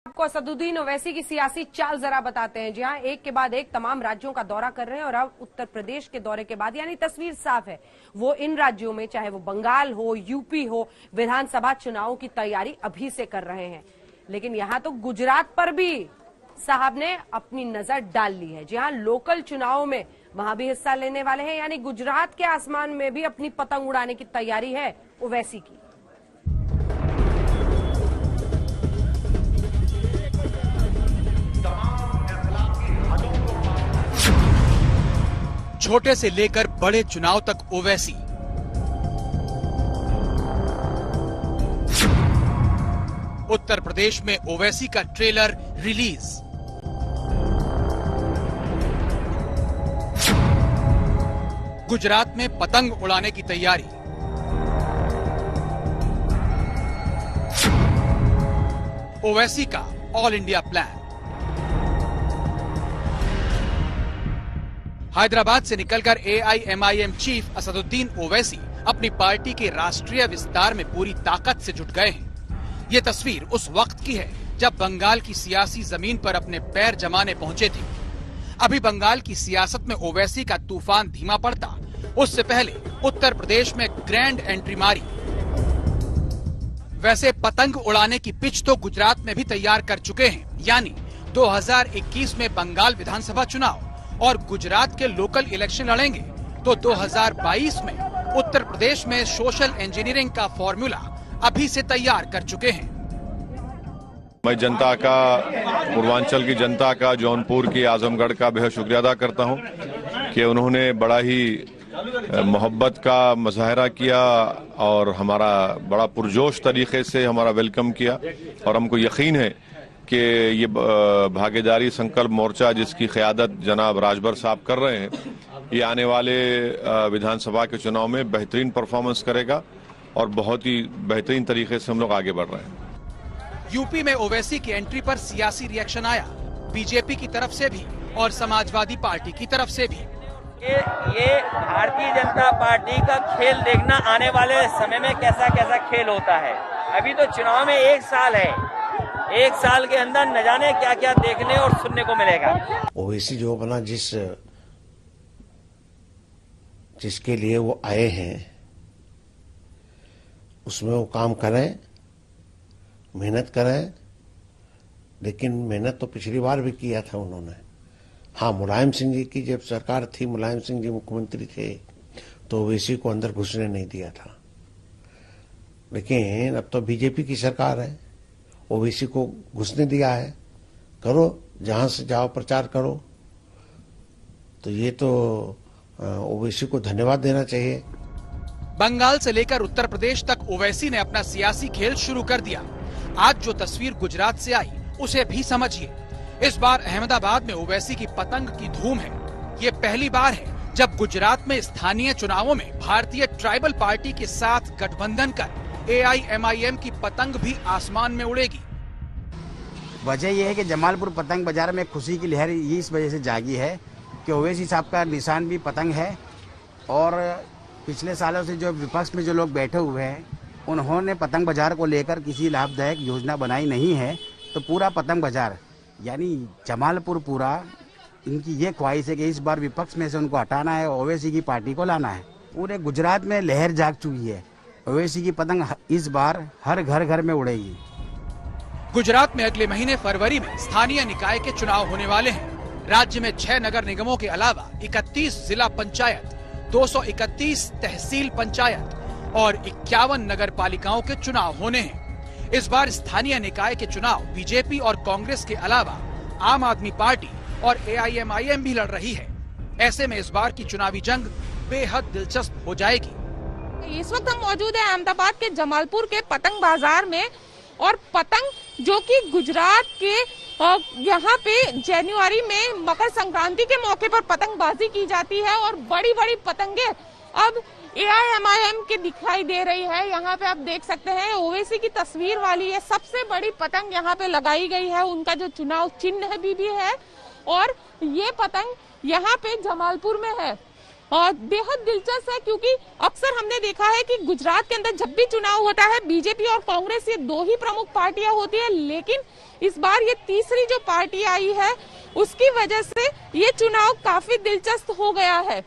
आपको असदुद्दीन ओवैसी की सियासी चाल जरा बताते हैं। जी हां, एक के बाद एक तमाम राज्यों का दौरा कर रहे हैं और अब उत्तर प्रदेश के दौरे के बाद यानी तस्वीर साफ है, वो इन राज्यों में चाहे वो बंगाल हो, यूपी हो, विधानसभा चुनावों की तैयारी अभी से कर रहे हैं। लेकिन यहां तो गुजरात पर भी साहब ने अपनी नजर डाल ली है। जी हां, लोकल चुनावों में वहां भी हिस्सा लेने वाले हैं, यानी गुजरात के आसमान में भी अपनी पतंग उड़ाने की तैयारी है ओवैसी की। छोटे से लेकर बड़े चुनाव तक ओवैसी। उत्तर प्रदेश में ओवैसी का ट्रेलर रिलीज। गुजरात में पतंग उड़ाने की तैयारी। ओवैसी का ऑल इंडिया प्लान। हैदराबाद से निकलकर AIMIM चीफ असदुद्दीन ओवैसी अपनी पार्टी के राष्ट्रीय विस्तार में पूरी ताकत से जुट गए हैं। ये तस्वीर उस वक्त की है जब बंगाल की सियासी जमीन पर अपने पैर जमाने पहुंचे थे। अभी बंगाल की सियासत में ओवैसी का तूफान धीमा पड़ता, उससे पहले उत्तर प्रदेश में ग्रैंड एंट्री मारी। वैसे पतंग उड़ाने की पिच तो गुजरात में भी तैयार कर चुके हैं, यानी 2021 में बंगाल विधानसभा चुनाव और गुजरात के लोकल इलेक्शन लड़ेंगे तो 2022 में उत्तर प्रदेश में सोशल इंजीनियरिंग का फॉर्मूला अभी से तैयार कर चुके हैं। मैं जनता का, पूर्वांचल की जनता का, जौनपुर की, आजमगढ़ का बेहद शुक्रिया अदा करता हूं कि उन्होंने बड़ा ही मोहब्बत का मुजाहरा किया और हमारा बड़ा पुरजोश तरीके से हमारा वेलकम किया। और हमको यकीन है कि ये भागीदारी संकल्प मोर्चा जिसकी क़यादत जनाब राजभर साहब कर रहे हैं, ये आने वाले विधानसभा के चुनाव में बेहतरीन परफॉर्मेंस करेगा और बहुत ही बेहतरीन तरीके से हम लोग आगे बढ़ रहे हैं। यूपी में ओवैसी की एंट्री पर सियासी रिएक्शन आया, बीजेपी की तरफ से भी और समाजवादी पार्टी की तरफ से भी। ये भारतीय जनता पार्टी का खेल देखना आने वाले समय में कैसा कैसा खेल होता है। अभी तो चुनाव में 1 साल है, 1 साल के अंदर न जाने क्या क्या देखने और सुनने को मिलेगा। ओवैसी जो अपना जिसके लिए वो आए हैं उसमें वो काम करें, मेहनत करें। लेकिन मेहनत तो पिछली बार भी किया था उन्होंने। हाँ, मुलायम सिंह जी की जब सरकार थी, मुलायम सिंह जी मुख्यमंत्री थे, तो ओवैसी को अंदर घुसने नहीं दिया था। लेकिन अब तो बीजेपी की सरकार है, ओवैसी को घुसने दिया है। करो, जहां से जाओ प्रचार करो। तो ये तो ओवैसी को धन्यवाद देना चाहिए। बंगाल से लेकर उत्तर प्रदेश तक ओवैसी ने अपना सियासी खेल शुरू कर दिया। आज जो तस्वीर गुजरात से आई उसे भी समझिए। इस बार अहमदाबाद में ओवैसी की पतंग की धूम है। ये पहली बार है जब गुजरात में स्थानीय चुनावों में भारतीय ट्राइबल पार्टी के साथ गठबंधन कर AIMIM की पतंग भी आसमान में उड़ेगी। वजह यह है कि जमालपुर पतंग बाजार में खुशी की लहर ये इस वजह से जागी है कि ओवैसी साहब का निशान भी पतंग है। और पिछले सालों से जो विपक्ष में जो लोग बैठे हुए हैं, उन्होंने पतंग बाजार को लेकर किसी लाभदायक योजना बनाई नहीं है। तो पूरा पतंग बाजार यानी जमालपुर पूरा, इनकी ये ख्वाहिश है कि इस बार विपक्ष में से उनको हटाना है, ओवैसी की पार्टी को लाना है। पूरे गुजरात में लहर जाग चुकी है। ओवैसी की पतंग इस बार हर घर में उड़ेगी। गुजरात में अगले महीने फरवरी में स्थानीय निकाय के चुनाव होने वाले हैं। राज्य में 6 नगर निगमों के अलावा 31 जिला पंचायत, 231 तहसील पंचायत और 51 नगर पालिकाओं के चुनाव होने हैं। इस बार स्थानीय निकाय के चुनाव बीजेपी और कांग्रेस के अलावा आम आदमी पार्टी और AIMIM भी लड़ रही है। ऐसे में इस बार की चुनावी जंग बेहद दिलचस्प हो जाएगी। इस वक्त हम मौजूद है अहमदाबाद के जमालपुर के पतंग बाजार में, और पतंग जो कि गुजरात के यहाँ पे जनवरी में मकर संक्रांति के मौके पर पतंगबाजी की जाती है और बड़ी बड़ी पतंगे अब AIMIM के दिखाई दे रही है। यहाँ पे आप देख सकते हैं ओवैसी की तस्वीर वाली है सबसे बड़ी पतंग यहाँ पे लगाई गई है। उनका जो चुनाव चिन्ह भी है और ये पतंग यहाँ पे जमालपुर में है। बेहद दिलचस्प है, क्योंकि अक्सर हमने देखा है कि गुजरात के अंदर जब भी चुनाव होता है बीजेपी और कांग्रेस ये दो ही प्रमुख पार्टियां होती है, लेकिन इस बार ये तीसरी जो पार्टी आई है उसकी वजह से ये चुनाव काफी दिलचस्प हो गया है।